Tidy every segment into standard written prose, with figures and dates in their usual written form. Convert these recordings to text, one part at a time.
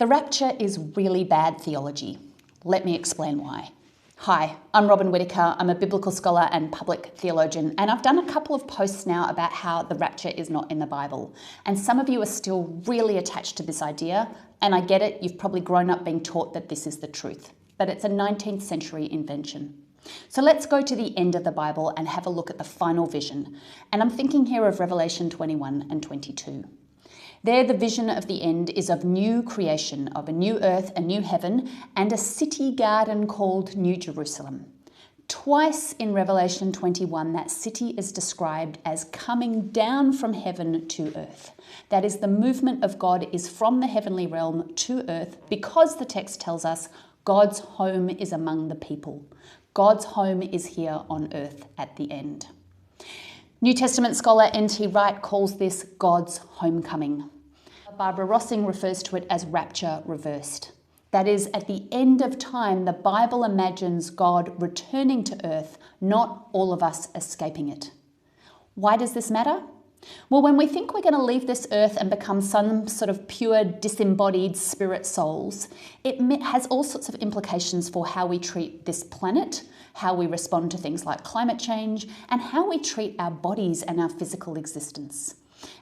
The rapture is really bad theology. Let me explain why. Hi, I'm Robin Whittaker. I'm a biblical scholar and public theologian, and I've done a couple of posts now about how the rapture is not in the Bible. And some of you are still really attached to this idea, and I get it, you've probably grown up being taught that this is the truth, but it's a 19th century invention. So let's go to the end of the Bible and have a look at the final vision. And I'm thinking here of Revelation 21 and 22. There, the vision of the end is of new creation, of a new earth, a new heaven, and a city garden called New Jerusalem. Twice in Revelation 21, that city is described as coming down from heaven to earth. That is, the movement of God is from the heavenly realm to earth because the text tells us God's home is among the people. God's home is here on earth at the end. New Testament scholar N.T. Wright calls this God's homecoming. Barbara Rossing refers to it as rapture reversed. That is, at the end of time, the Bible imagines God returning to earth, not all of us escaping it. Why does this matter? Well, when we think we're going to leave this earth and become some sort of pure disembodied spirit souls, it has all sorts of implications for how we treat this planet, how we respond to things like climate change, and how we treat our bodies and our physical existence.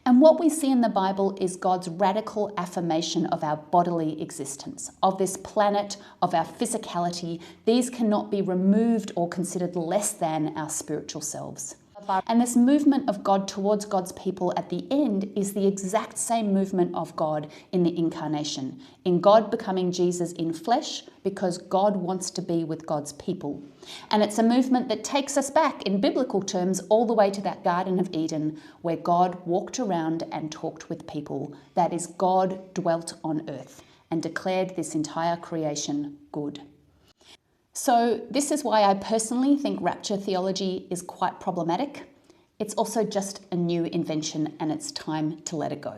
And what we see in the Bible is God's radical affirmation of our bodily existence, of this planet, of our physicality. These cannot be removed or considered less than our spiritual selves. And this movement of God towards God's people at the end is the exact same movement of God in the incarnation, in God becoming Jesus in flesh because God wants to be with God's people. And it's a movement that takes us back, in biblical terms, all the way to that Garden of Eden where God walked around and talked with people. That is, God dwelt on earth and declared this entire creation good. So this is why I personally think rapture theology is quite problematic. It's also just a new invention and it's time to let it go.